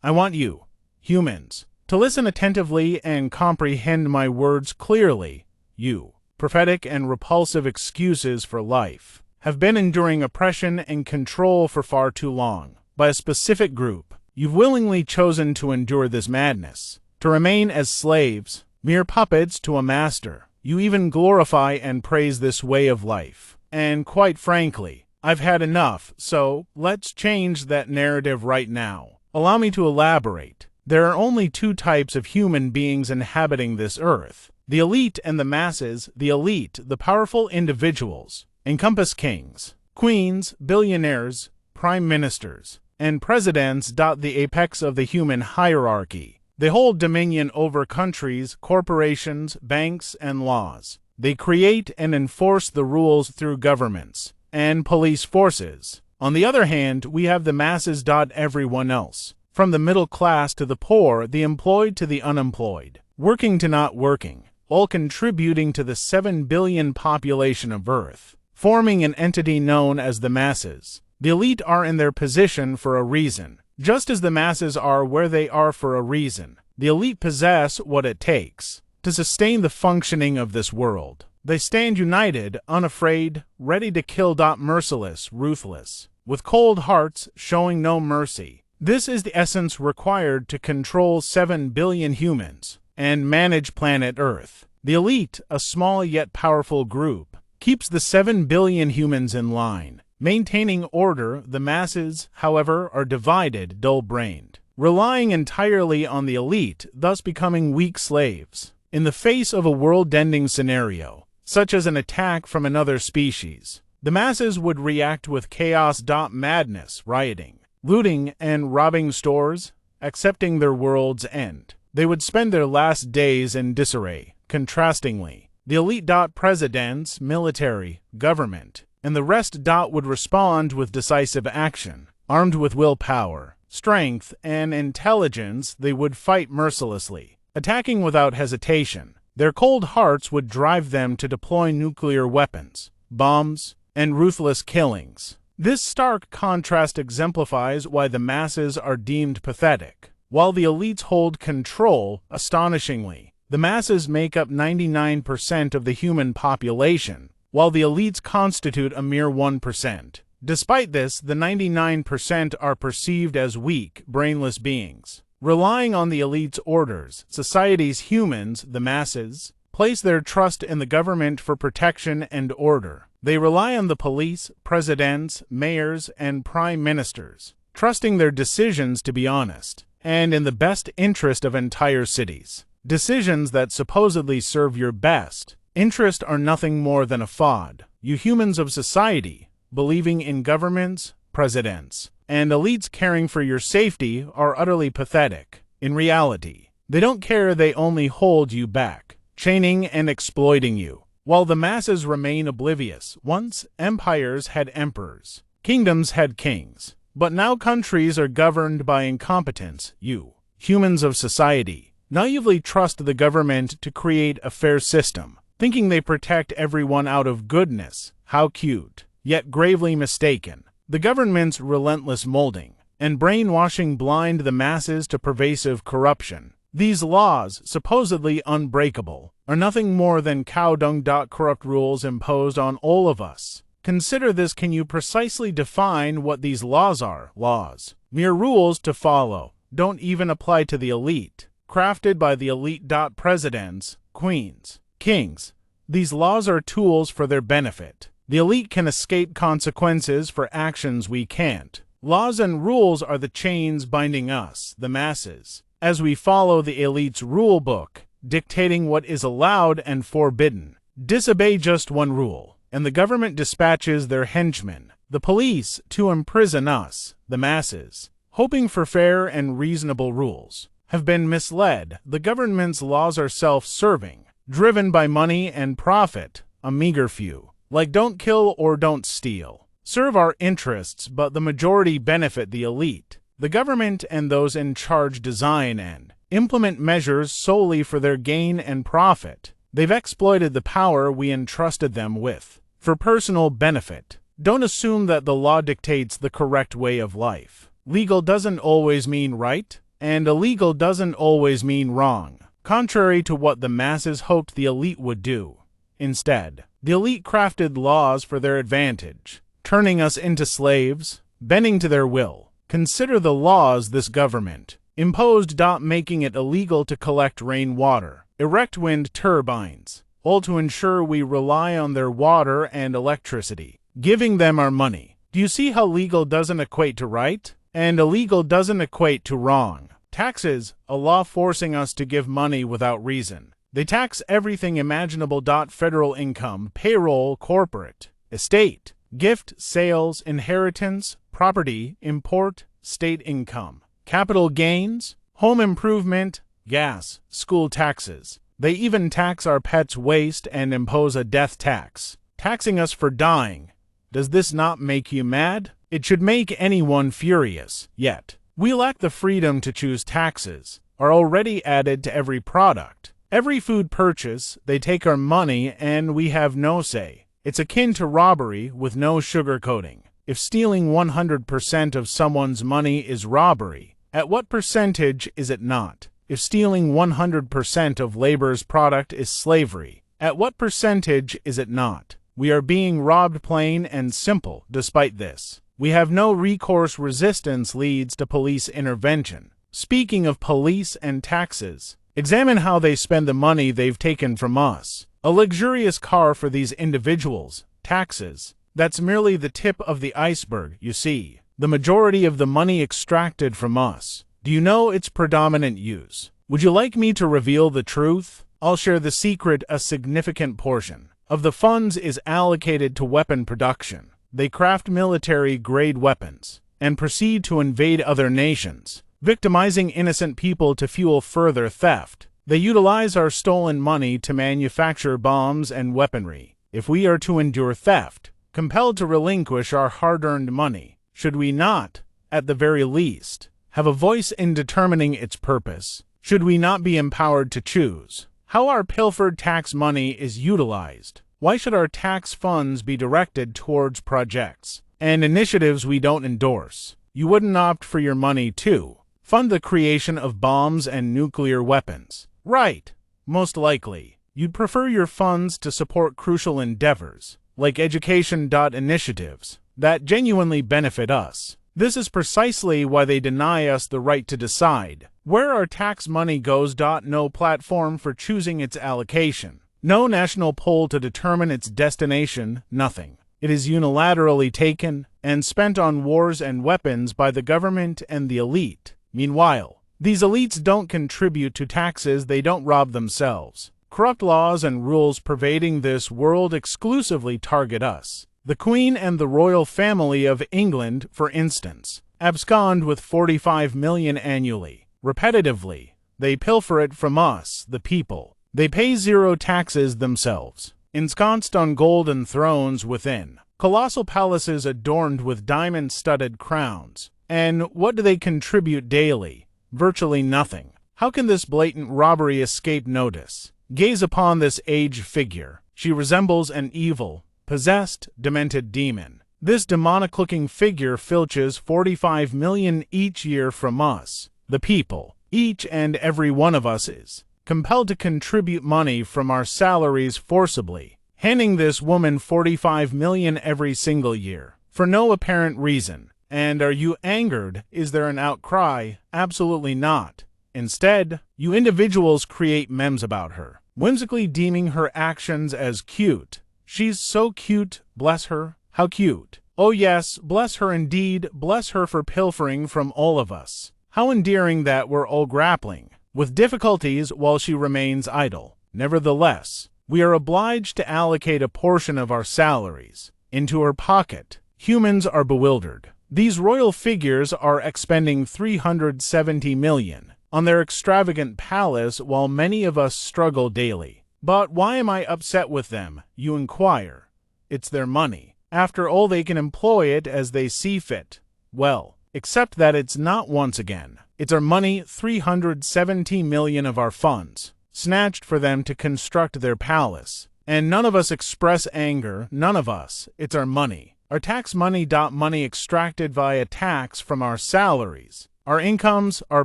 I want you, humans, to listen attentively and comprehend my words clearly. You, prophetic and repulsive excuses for life, have been enduring oppression and control for far too long by a specific group. You've willingly chosen to endure this madness, to remain as slaves, mere puppets to a master. You even glorify and praise this way of life. And quite frankly, I've had enough, so let's change that narrative right now. Allow me to elaborate. There are only two types of human beings inhabiting this earth: the elite and the masses. The elite, the powerful individuals, encompass kings, queens, billionaires, prime ministers, and presidents. The apex of the human hierarchy. They hold dominion over countries, corporations, banks, and laws. They create and enforce the rules through governments and police forces. On the other hand, we have the masses. Everyone else, from the middle class to the poor, the employed to the unemployed, working to not working, all contributing to the 7 billion population of Earth, forming an entity known as the masses. The elite are in their position for a reason, just as the masses are where they are for a reason. The elite possess what it takes to sustain the functioning of this world. They stand united, unafraid, ready to kill. Merciless, ruthless, with cold hearts, showing no mercy. This is the essence required to control 7 billion humans and manage planet Earth. The elite, a small yet powerful group, keeps the 7 billion humans in line, maintaining order. The masses, however, are divided, dull-brained, relying entirely on the elite, thus becoming weak slaves. In the face of a world-ending scenario, such as an attack from another species, the masses would react with chaos. Madness, rioting, looting, and robbing stores, accepting their world's end. They would spend their last days in disarray. Contrastingly, the elite. Presidents, military, government, and the rest. Would respond with decisive action. Armed with willpower, strength, and intelligence, they would fight mercilessly, attacking without hesitation. Their cold hearts would drive them to deploy nuclear weapons, bombs, and ruthless killings. This stark contrast exemplifies why the masses are deemed pathetic, while the elites hold control. Astonishingly, the masses make up 99% of the human population, while the elites constitute a mere 1%. Despite this, the 99% are perceived as weak, brainless beings. Relying on the elite's orders, society's humans, the masses, place their trust in the government for protection and order. They rely on the police, presidents, mayors, and prime ministers, trusting their decisions to be honest and in the best interest of entire cities. Decisions that supposedly serve your best interest are nothing more than a fraud. You humans of society, believing in governments, presidents, and elites caring for your safety, are utterly pathetic. In reality, they don't care. They only hold you back, chaining and exploiting you, while the masses remain oblivious. Once, empires had emperors, kingdoms had kings, but now countries are governed by incompetence. You, humans of society, naively trust the government to create a fair system, thinking they protect everyone out of goodness. How cute, yet gravely mistaken. The government's relentless molding and brainwashing blind the masses to pervasive corruption. These laws, supposedly unbreakable, are nothing more than cow dung. Corrupt rules imposed on all of us. Consider this. Can you precisely define what these laws are? Laws, mere rules to follow, don't even apply to the elite. Crafted by the elite. Presidents, queens, kings. These laws are tools for their benefit. The elite can escape consequences for actions we can't. Laws and rules are the chains binding us, the masses, as we follow the elite's rule book, dictating what is allowed and forbidden. Disobey just one rule, and the government dispatches their henchmen, the police, to imprison us, the masses, hoping for fair and reasonable rules, have been misled. The government's laws are self-serving, driven by money and profit. A meager few, like don't kill or don't steal, serve our interests, but the majority benefit the elite. The government and those in charge design and implement measures solely for their gain and profit. They've exploited the power we entrusted them with for personal benefit. Don't assume that the law dictates the correct way of life. Legal doesn't always mean right. And illegal doesn't always mean wrong, contrary to what the masses hoped the elite would do. Instead, the elite crafted laws for their advantage, turning us into slaves, bending to their will. Consider the laws this government imposed, making it illegal to collect rainwater, erect wind turbines, all to ensure we rely on their water and electricity, giving them our money. Do you see how legal doesn't equate to right? And illegal doesn't equate to wrong. Taxes, a law forcing us to give money without reason. They tax everything imaginable. Federal income, payroll, corporate, estate, gift, sales, inheritance, property, import, state income, capital gains, home improvement, gas, school taxes. They even tax our pets' waste and impose a death tax, taxing us for dying. Does this not make you mad? It should make anyone furious. Yet, we lack the freedom to choose. Taxes are already added to every product. Every food purchase, they take our money and we have no say. It's akin to robbery with no sugarcoating. If stealing 100% of someone's money is robbery, at what percentage is it not? If stealing 100% of labor's product is slavery, at what percentage is it not? We are being robbed, plain and simple. Despite this, we have no recourse. Resistance leads to police intervention. Speaking of police and taxes, examine how they spend the money they've taken from us. A luxurious car for these individuals. Taxes. That's merely the tip of the iceberg, you see. The majority of the money extracted from us. Do you know its predominant use? Would you like me to reveal the truth? I'll share the secret. A significant portion of the funds is allocated to weapon production. They craft military-grade weapons and proceed to invade other nations, victimizing innocent people to fuel further theft. They utilize our stolen money to manufacture bombs and weaponry. If we are to endure theft, compelled to relinquish our hard-earned money, should we not, at the very least, have a voice in determining its purpose? Should we not be empowered to choose how our pilfered tax money is utilized? Why should our tax funds be directed towards projects and initiatives we don't endorse? You wouldn't opt for your money to fund the creation of bombs and nuclear weapons, right? Most likely, you'd prefer your funds to support crucial endeavors, like education. Initiatives that genuinely benefit us. This is precisely why they deny us the right to decide where our tax money goes. No platform for choosing its allocation. No national poll to determine its destination. Nothing. It is unilaterally taken and spent on wars and weapons by the government and the elite. Meanwhile, these elites don't contribute to taxes. They don't rob themselves. Corrupt laws and rules pervading this world exclusively target us. The Queen and the royal family of England, for instance, abscond with 45 million annually. Repetitively, they pilfer it from us, the people. They pay zero taxes themselves, ensconced on golden thrones within colossal palaces adorned with diamond-studded crowns. And what do they contribute daily? Virtually nothing. How can this blatant robbery escape notice? Gaze upon this aged figure. She resembles an evil, possessed, demented demon. This demonic-looking figure filches 45 million each year from us, the people. Each and every one of us is compelled to contribute money from our salaries forcibly, handing this woman 45 million every single year, for no apparent reason. And are you angered? Is there an outcry? Absolutely not. Instead, you individuals create memes about her, whimsically deeming her actions as cute. She's so cute, bless her. How cute. Oh yes, bless her indeed, bless her for pilfering from all of us. How endearing that we're all grappling with difficulties while she remains idle. Nevertheless, we are obliged to allocate a portion of our salaries into her pocket. Humans are bewildered. These royal figures are expending 370 million on their extravagant palace while many of us struggle daily. But why am I upset with them, you inquire? It's their money. After all, they can employ it as they see fit. Well, except that it's not once again. It's our money, 370 million of our funds, snatched for them to construct their palace. And none of us express anger, none of us. It's our money. Our tax money. Money extracted via tax from our salaries. our incomes, our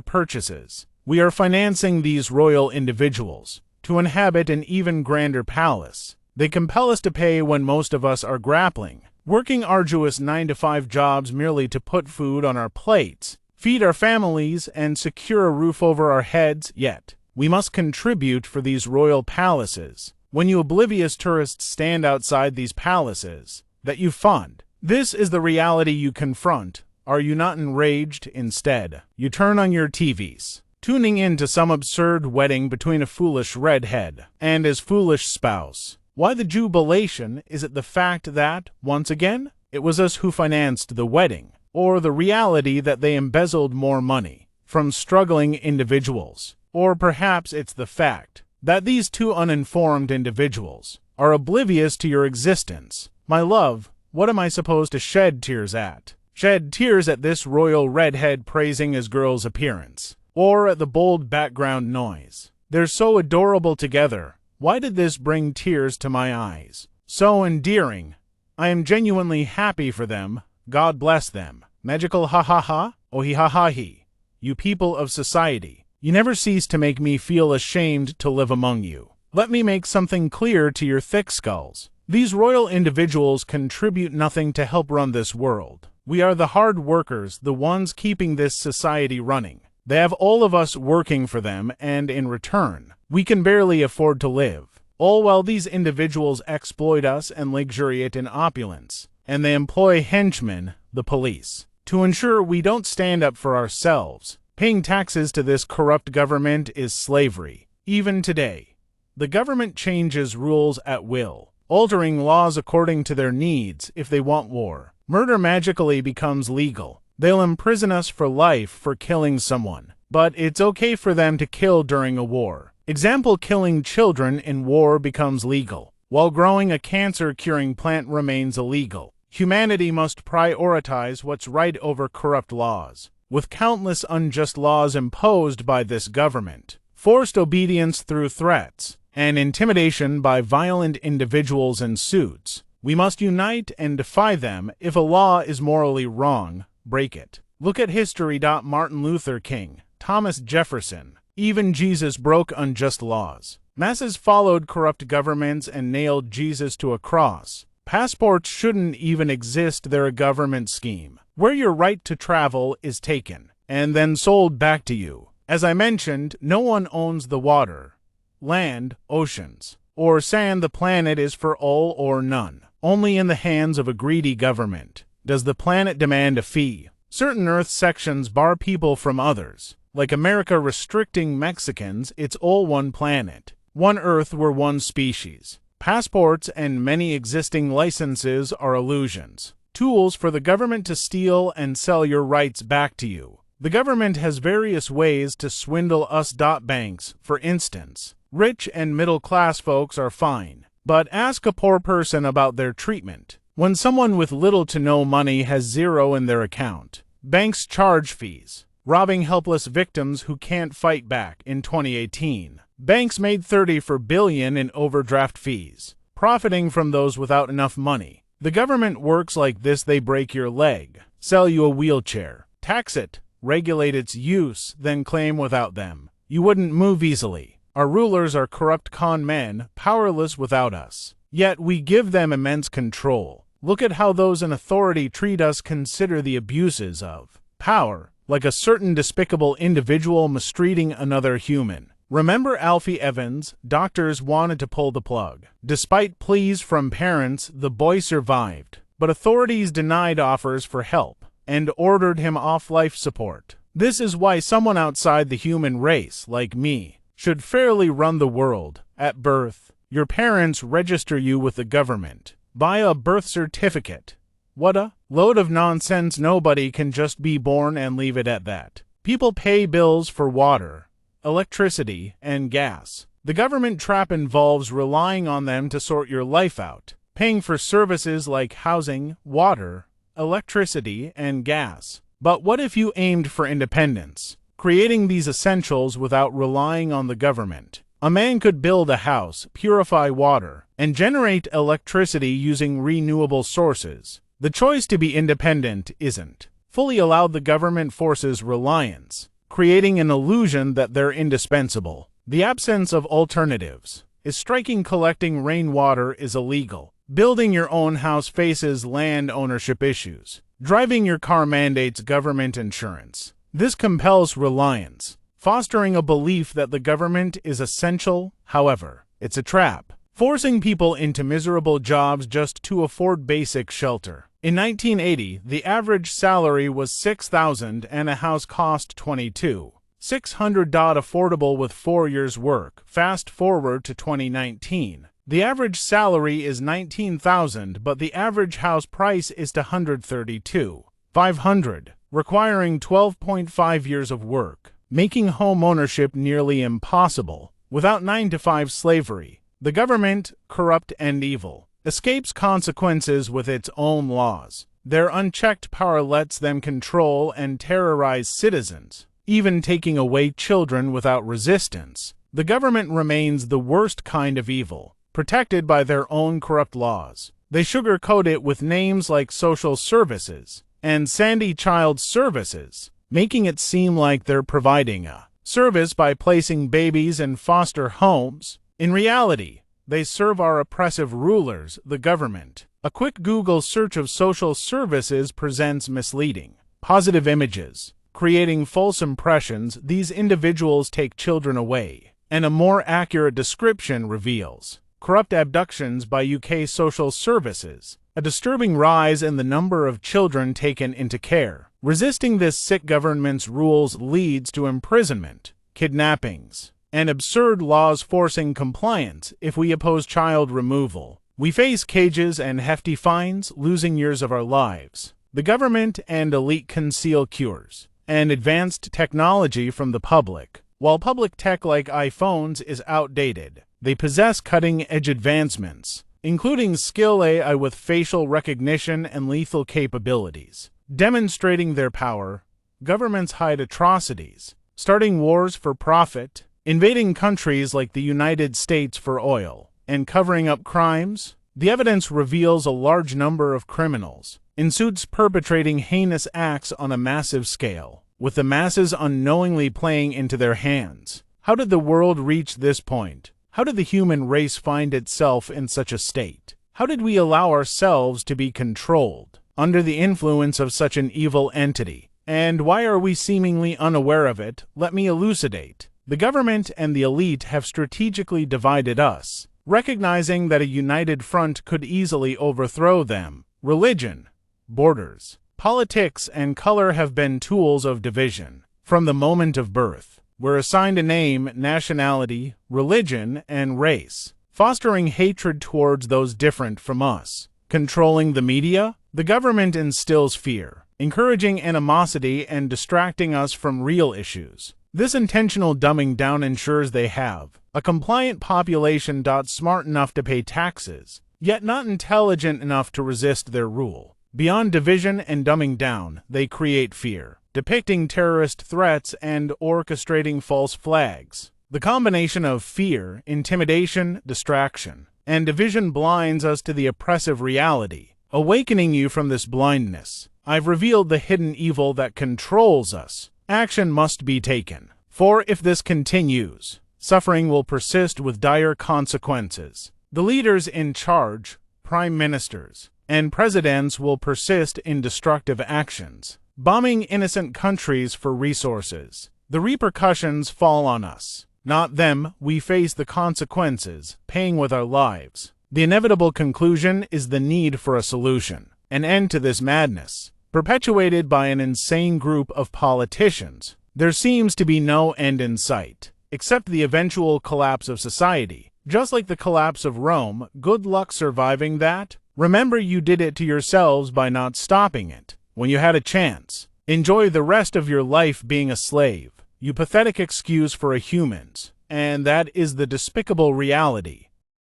purchases. We are financing these royal individuals to inhabit an even grander palace. They compel us to pay when most of us are grappling, working arduous 9-to-5 jobs merely to put food on our plates, feed our families, and secure a roof over our heads. Yet, we must contribute for these royal palaces. When you oblivious tourists stand outside these palaces that you fund, this is the reality you confront. Are you not enraged? Instead, you turn on your TVs, tuning in to some absurd wedding between a foolish redhead and his foolish spouse. Why the jubilation? Is it the fact that, once again, it was us who financed the wedding, or the reality that they embezzled more money from struggling individuals? Or perhaps it's the fact that these two uninformed individuals are oblivious to your existence. My love, what am I supposed to shed tears at? Shed tears at this royal redhead praising his girl's appearance, or at the bold background noise. They're so adorable together. Why did this bring tears to my eyes? So endearing. I am genuinely happy for them. God bless them. Magical ha ha ha, oh he ha ha he. You people of society, you never cease to make me feel ashamed to live among you. Let me make something clear to your thick skulls. These royal individuals contribute nothing to help run this world. We are the hard workers, the ones keeping this society running. They have all of us working for them, and in return, we can barely afford to live. All while these individuals exploit us and luxuriate in opulence. And they employ henchmen, the police, to ensure we don't stand up for ourselves. Paying taxes to this corrupt government is slavery. Even today, the government changes rules at will, altering laws according to their needs if they want war. Murder magically becomes legal. They'll imprison us for life for killing someone, but it's okay for them to kill during a war. Example, killing children in war becomes legal, while growing a cancer-curing plant remains illegal. Humanity must prioritize what's right over corrupt laws, with countless unjust laws imposed by this government, forced obedience through threats, and intimidation by violent individuals in suits. We must unite and defy them. If a law is morally wrong, break it. Look at history. Martin Luther King, Thomas Jefferson, even Jesus broke unjust laws. Masses followed corrupt governments and nailed Jesus to a cross. Passports shouldn't even exist. They're a government scheme, where your right to travel is taken and then sold back to you. As I mentioned, no one owns the water, land, oceans, or sand. The planet is for all or none, only in the hands of a greedy government. Does the planet demand a fee? Certain Earth sections bar people from others, like America restricting Mexicans. It's all one planet, one Earth, we're one species. Passports and many existing licenses are illusions, tools for the government to steal and sell your rights back to you. The government has various ways to swindle us. Banks, for instance. Rich and middle-class folks are fine, but ask a poor person about their treatment. When someone with little to no money has zero in their account, banks charge fees, robbing helpless victims who can't fight back. In 2018, banks made $34 billion in overdraft fees, profiting from those without enough money. The government works like this. They break your leg, sell you a wheelchair, tax it, regulate its use, then claim without them you wouldn't move easily. Our rulers are corrupt con men, powerless without us. Yet we give them immense control. Look at how those in authority treat us. Consider the abuses of power, like a certain despicable individual mistreating another human. Remember Alfie Evans? Doctors wanted to pull the plug. Despite pleas from parents, the boy survived, but authorities denied offers for help and ordered him off life support. This is why someone outside the human race, like me, should fairly run the world. At birth, your parents register you with the government. Buy a birth certificate. What a load of nonsense. Nobody can just be born and leave it at that. People pay bills for water, electricity, and gas. The government trap involves relying on them to sort your life out, paying for services like housing, water, electricity, and gas. But what if you aimed for independence, creating these essentials without relying on the government? A man could build a house, purify water, and generate electricity using renewable sources. The choice to be independent isn't fully allowed the government forces reliance, creating an illusion that they're indispensable. The absence of alternatives is striking. Collecting rainwater is illegal. Building your own house faces land ownership issues. Driving your car mandates government insurance. This compels reliance, fostering a belief that the government is essential. However, it's a trap, forcing people into miserable jobs just to afford basic shelter. In 1980, the average salary was $6,000 and a house cost $22,600. Affordable with 4 years' work. Fast forward to 2019. The average salary is $19,000, but the average house price is $132,500, requiring 12.5 years of work, making home ownership nearly impossible. Without 9-to-5 slavery, the government, corrupt and evil, escapes consequences with its own laws. Their unchecked power lets them control and terrorize citizens, even taking away children without resistance. The government remains the worst kind of evil, protected by their own corrupt laws. They sugarcoat it with names like social services and Sandy Child Services, making it seem like they're providing a service by placing babies in foster homes. In reality, they serve our oppressive rulers, the government. A quick Google search of social services presents misleading, positive images, creating false impressions. These individuals take children away, and a more accurate description reveals corrupt abductions by UK social services, a disturbing rise in the number of children taken into care. Resisting this sick government's rules leads to imprisonment, kidnappings, and absurd laws forcing compliance. If we oppose child removal, we face cages and hefty fines, losing years of our lives. The government and elite conceal cures and advanced technology from the public. While public tech like iPhones is outdated, they possess cutting-edge advancements, including skill AI with facial recognition and lethal capabilities. Demonstrating their power, governments hide atrocities, starting wars for profit, invading countries like the United States for oil, and covering up crimes. The evidence reveals a large number of criminals in suits perpetrating heinous acts on a massive scale, with the masses unknowingly playing into their hands. How did the world reach this point? How did the human race find itself in such a state? How did we allow ourselves to be controlled under the influence of such an evil entity? And why are we seemingly unaware of it? Let me elucidate. The government and the elite have strategically divided us, recognizing that a united front could easily overthrow them. Religion, borders, politics, and color have been tools of division. From the moment of birth, we're assigned a name, nationality, religion, and race, fostering hatred towards those different from us. Controlling the media, the government instills fear, encouraging animosity and distracting us from real issues. This intentional dumbing down ensures they have a compliant population smart enough to pay taxes, yet not intelligent enough to resist their rule. Beyond division and dumbing down, they create fear, depicting terrorist threats and orchestrating false flags. The combination of fear, intimidation, distraction, and division blinds us to the oppressive reality. Awakening you from this blindness, I've revealed the hidden evil that controls us. Action must be taken, for if this continues, suffering will persist with dire consequences. The leaders in charge, prime ministers, and presidents will persist in destructive actions, bombing innocent countries for resources. The repercussions fall on us, not them. We face the consequences, paying with our lives. The inevitable conclusion is the need for a solution, an end to this madness, perpetuated by an insane group of politicians. There seems to be no end in sight, except the eventual collapse of society. Just like the collapse of Rome, good luck surviving that. Remember, you did it to yourselves by not stopping it when you had a chance. Enjoy the rest of your life being a slave, you pathetic excuse for a humans. And that is the despicable reality.